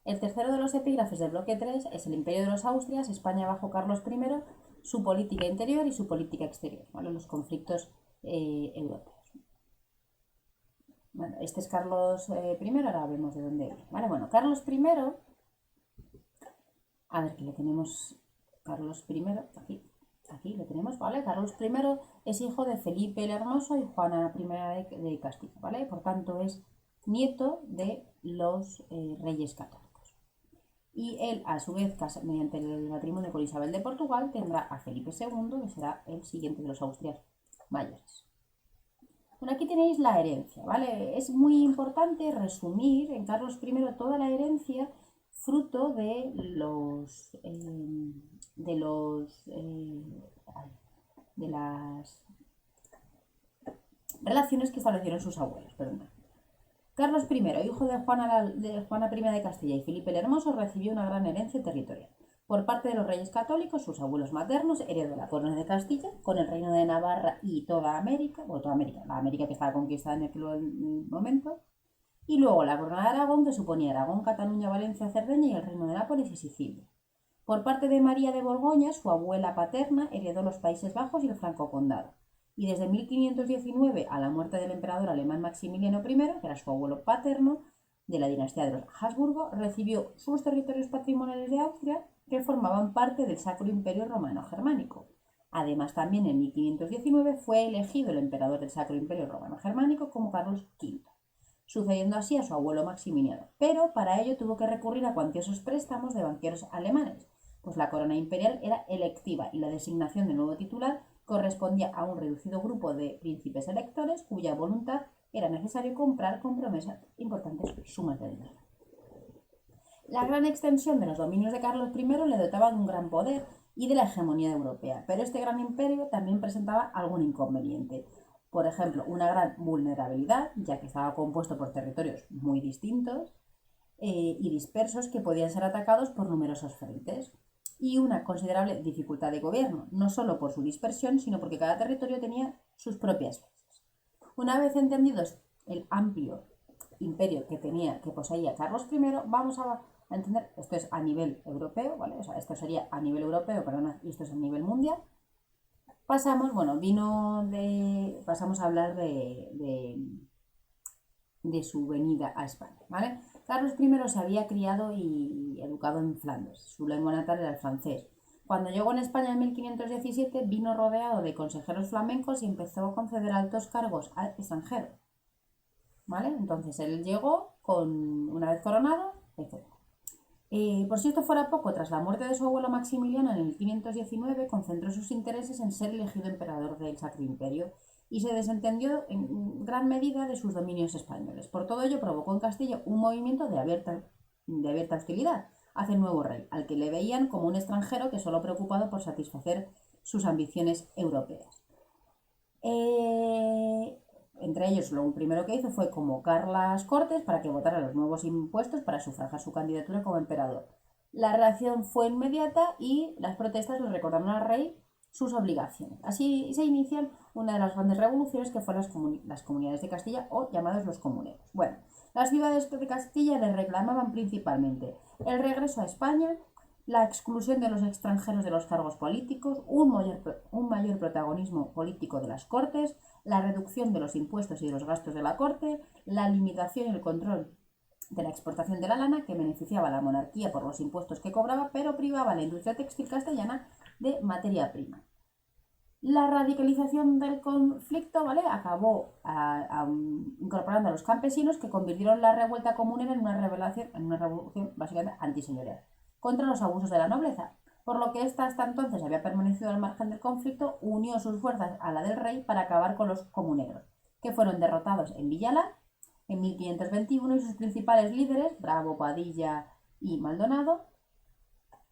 El tercero de los epígrafes del bloque 3 es el Imperio de los Austrias, España bajo Carlos I, su política interior y su política exterior, ¿vale? Los conflictos europeos. Bueno, este es Carlos I, ahora vemos de dónde viene, ¿vale? Bueno, Carlos I, a ver que lo tenemos, Carlos I, aquí lo tenemos, ¿vale? Carlos I es hijo de Felipe el Hermoso y Juana I de Castilla, ¿vale? Por tanto, es nieto de los reyes católicos. Y él, a su vez, mediante el matrimonio con Isabel de Portugal, tendrá a Felipe II, que será el siguiente de los Austrias mayores. Bueno, aquí tenéis la herencia, ¿vale? Es muy importante resumir en Carlos I toda la herencia fruto de las relaciones que establecieron sus abuelos. Perdón. Carlos I, hijo de Juana I de Castilla y Felipe el Hermoso, recibió una gran herencia territorial. Por parte de los reyes católicos, sus abuelos maternos heredó la corona de Castilla con el reino de Navarra y toda América, la América que estaba conquistada en aquel momento, y luego la corona de Aragón, que suponía Aragón, Cataluña, Valencia, Cerdeña y el reino de Nápoles y Sicilia. Por parte de María de Borgoña, su abuela paterna heredó los Países Bajos y el Franco Condado. Y desde 1519, a la muerte del emperador alemán Maximiliano I, que era su abuelo paterno, de la dinastía de los Habsburgo, recibió sus territorios patrimoniales de Austria, que formaban parte del Sacro Imperio Romano Germánico. Además, también en 1519 fue elegido el emperador del Sacro Imperio Romano Germánico como Carlos V, sucediendo así a su abuelo Maximiliano. Pero para ello tuvo que recurrir a cuantiosos préstamos de banqueros alemanes, pues la corona imperial era electiva y la designación del nuevo titular correspondía a un reducido grupo de príncipes electores cuya voluntad era necesario comprar con promesa importantes sumas de dinero. La gran extensión de los dominios de Carlos I le dotaba de un gran poder y de la hegemonía europea, pero este gran imperio también presentaba algún inconveniente. Por ejemplo, una gran vulnerabilidad, ya que estaba compuesto por territorios muy distintos y dispersos que podían ser atacados por numerosos frentes, y una considerable dificultad de gobierno, no solo por su dispersión, sino porque cada territorio tenía sus propias fases. Una vez entendidos el amplio imperio que poseía Carlos I, vamos a entender, esto es a nivel europeo, ¿vale? O sea, esto sería a nivel europeo, perdona, y esto es a nivel mundial. Pasamos a hablar de su venida a España, ¿vale? Carlos I se había criado y educado en Flandes, su lengua natal era el francés. Cuando llegó en España en 1517 vino rodeado de consejeros flamencos y empezó a conceder altos cargos al extranjero, ¿vale? Entonces él llegó una vez coronado, etc. Por si esto fuera poco, tras la muerte de su abuelo Maximiliano en el 519, concentró sus intereses en ser elegido emperador del Sacro Imperio y se desentendió en gran medida de sus dominios españoles. Por todo ello provocó en Castilla un movimiento de abierta hostilidad hacia el nuevo rey, al que le veían como un extranjero que solo preocupado por satisfacer sus ambiciones europeas. Entre ellos, lo primero que hizo fue convocar las Cortes para que votaran los nuevos impuestos para sufragar su candidatura como emperador. La reacción fue inmediata y las protestas le recordaron al rey sus obligaciones. Así se inician una de las grandes revoluciones que fueron las comunidades de Castilla, o llamados los comuneros. Bueno, las ciudades de Castilla le reclamaban principalmente el regreso a España, la exclusión de los extranjeros de los cargos políticos, un mayor protagonismo político de las Cortes, la reducción de los impuestos y de los gastos de la corte, la limitación y el control de la exportación de la lana, que beneficiaba a la monarquía por los impuestos que cobraba, pero privaba a la industria textil castellana de materia prima. La radicalización del conflicto, ¿vale?, acabó incorporando a los campesinos, que convirtieron la revuelta comunera en una revolución básicamente antiseñorial contra los abusos de la nobleza, por lo que ésta hasta entonces había permanecido al margen del conflicto, unió sus fuerzas a la del rey para acabar con los comuneros, que fueron derrotados en Villalar en 1521 y sus principales líderes, Bravo, Padilla y Maldonado,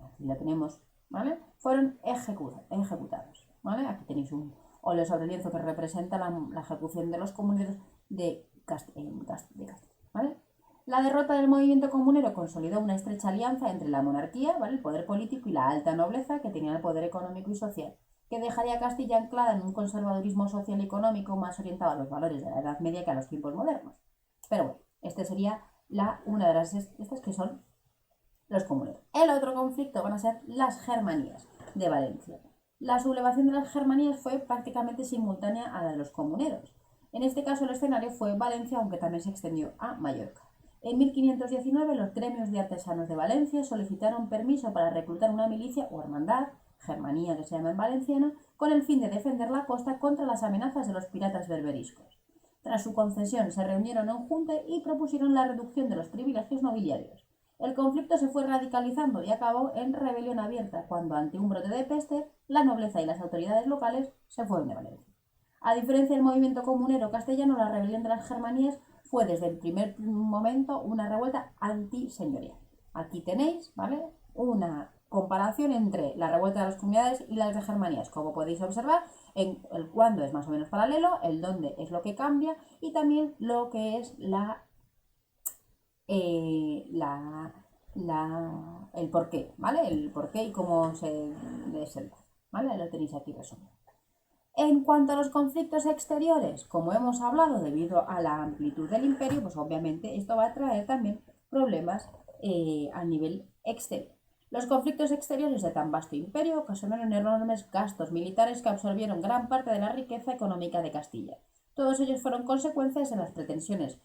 aquí la tenemos, ¿vale?, fueron ejecutados, ¿vale? Aquí tenéis un óleo sobre lienzo que representa la ejecución de los comuneros de Castilla, ¿vale? La derrota del movimiento comunero consolidó una estrecha alianza entre la monarquía, ¿vale?, el poder político, y la alta nobleza, que tenía el poder económico y social, que dejaría a Castilla anclada en un conservadurismo social y económico más orientado a los valores de la Edad Media que a los tiempos modernos. Pero bueno, esta sería una de las estas que son los comuneros. El otro conflicto van a ser las Germanías de Valencia. La sublevación de las Germanías fue prácticamente simultánea a la de los comuneros. En este caso el escenario fue Valencia, aunque también se extendió a Mallorca. En 1519 los gremios de artesanos de Valencia solicitaron permiso para reclutar una milicia o hermandad, Germanía que se llama en valenciano, con el fin de defender la costa contra las amenazas de los piratas berberiscos. Tras su concesión se reunieron en junta y propusieron la reducción de los privilegios nobiliarios. El conflicto se fue radicalizando y acabó en rebelión abierta, cuando ante un brote de peste, la nobleza y las autoridades locales se fueron de Valencia. A diferencia del movimiento comunero castellano, la rebelión de las Germanías fue desde el primer momento una revuelta antiseñorial. Aquí tenéis, ¿vale?, una comparación entre la revuelta de las comunidades y las de Germanías. Como podéis observar, en el cuándo es más o menos paralelo, el dónde es lo que cambia y también lo que es el porqué, ¿vale? El porqué y cómo se desenlaza, ¿vale? Lo tenéis aquí resumido. En cuanto a los conflictos exteriores, como hemos hablado, debido a la amplitud del imperio, pues obviamente esto va a traer también problemas a nivel exterior. Los conflictos exteriores de tan vasto imperio ocasionaron enormes gastos militares que absorbieron gran parte de la riqueza económica de Castilla. Todos ellos fueron consecuencias de las pretensiones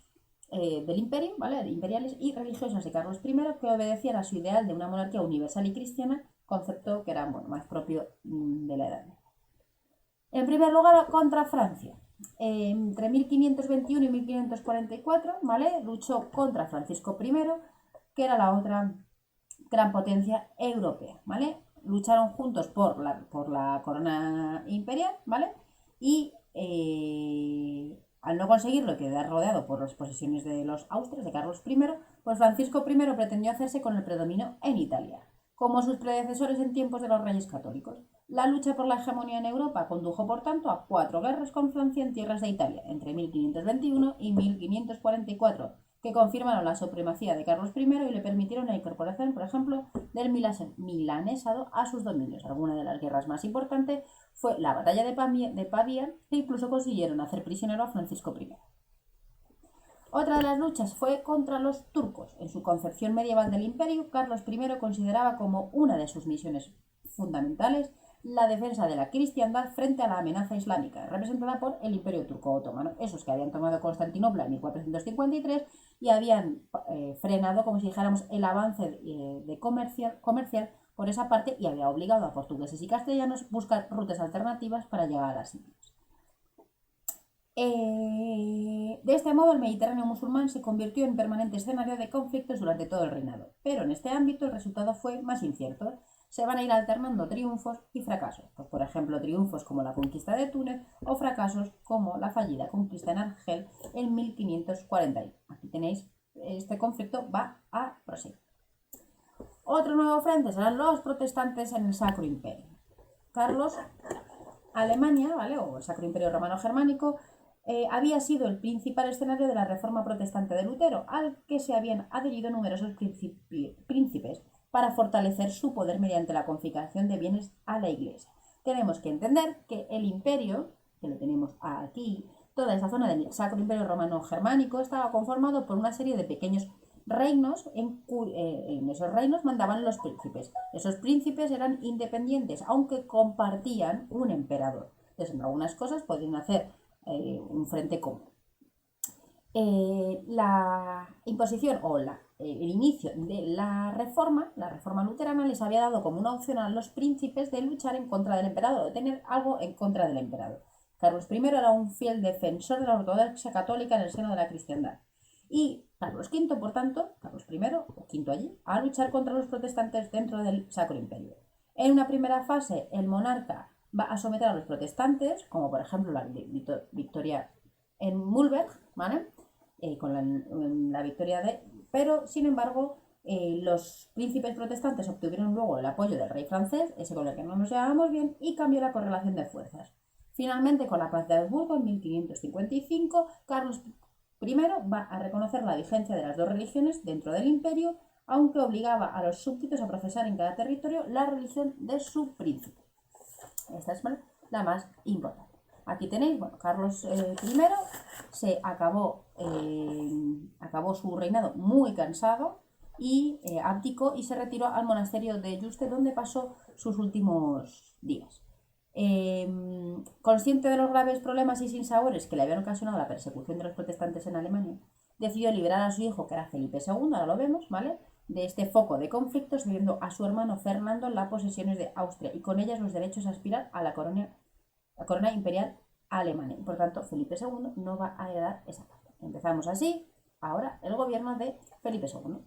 del imperio, ¿vale?, imperiales y religiosas de Carlos I, que obedecían a su ideal de una monarquía universal y cristiana, concepto que era más propio de la Edad Media. En primer lugar, contra Francia. Entre 1521 y 1544, ¿vale?, luchó contra Francisco I, que era la otra gran potencia europea, ¿vale? Lucharon juntos por la corona imperial, ¿vale? Y al no conseguirlo y quedar rodeado por las posesiones de los Austrias, de Carlos I, pues Francisco I pretendió hacerse con el predominio en Italia, como sus predecesores en tiempos de los reyes católicos. La lucha por la hegemonía en Europa condujo, por tanto, a 4 guerras con Francia en tierras de Italia, entre 1521 y 1544, que confirmaron la supremacía de Carlos I y le permitieron la incorporación, por ejemplo, del milanesado a sus dominios. Alguna de las guerras más importantes fue la batalla de Pavía, que incluso consiguieron hacer prisionero a Francisco I. Otra de las luchas fue contra los turcos. En su concepción medieval del imperio, Carlos I consideraba como una de sus misiones fundamentales la defensa de la cristiandad frente a la amenaza islámica, representada por el Imperio Turco Otomano, esos que habían tomado Constantinopla en 1453 y habían frenado, como si dijéramos, el avance comercial por esa parte y había obligado a portugueses y castellanos a buscar rutas alternativas para llegar a las Indias. De este modo, el Mediterráneo musulmán se convirtió en permanente escenario de conflictos durante todo el reinado, pero en este ámbito el resultado fue más incierto. Se van a ir alternando triunfos y fracasos, pues por ejemplo triunfos como la conquista de Túnez o fracasos como la fallida conquista en Argel en 1541. Aquí tenéis, este conflicto va a proseguir. Otro nuevo frente serán los protestantes en el Sacro Imperio. Carlos, Alemania, ¿vale?, o el Sacro Imperio Romano Germánico, había sido el principal escenario de la reforma protestante de Lutero, al que se habían adherido numerosos príncipes para fortalecer su poder mediante la confiscación de bienes a la Iglesia. Tenemos que entender que el imperio, que lo tenemos aquí, toda esta zona del Sacro Imperio Romano Germánico, estaba conformado por una serie de pequeños reinos, en esos reinos mandaban los príncipes. Esos príncipes eran independientes, aunque compartían un emperador. Entonces, en algunas cosas podían hacer un frente común. La imposición o el inicio de la reforma luterana les había dado como una opción a los príncipes de luchar en contra del emperador, de tener algo en contra del emperador. Carlos I era un fiel defensor de la ortodoxia católica en el seno de la cristiandad. Y Carlos V, por tanto, Carlos I, o V allí, a luchar contra los protestantes dentro del Sacro Imperio. En una primera fase, el monarca va a someter a los protestantes, como por ejemplo la victoria en Mühlberg, ¿vale?, con la victoria de... Pero, sin embargo, los príncipes protestantes obtuvieron luego el apoyo del rey francés, ese con el que no nos llevábamos bien, y cambió la correlación de fuerzas. Finalmente, con la paz de Augsburgo en 1555, Carlos I va a reconocer la vigencia de las dos religiones dentro del imperio, aunque obligaba a los súbditos a profesar en cada territorio la religión de su príncipe. Esta es la más importante. Aquí tenéis, bueno, Carlos I se acabó su reinado muy cansado, y abdicó y se retiró al monasterio de Yuste, donde pasó sus últimos días. Consciente de los graves problemas y sinsabores que le habían ocasionado la persecución de los protestantes en Alemania, decidió liberar a su hijo, que era Felipe II, ahora lo vemos, ¿vale?, de este foco de conflictos, cediendo a su hermano Fernando las posesiones de Austria y con ellas los derechos a aspirar a la corona imperial alemana. Por tanto, Felipe II no va a heredar esa parte. Empezamos así, ahora, el gobierno de Felipe II.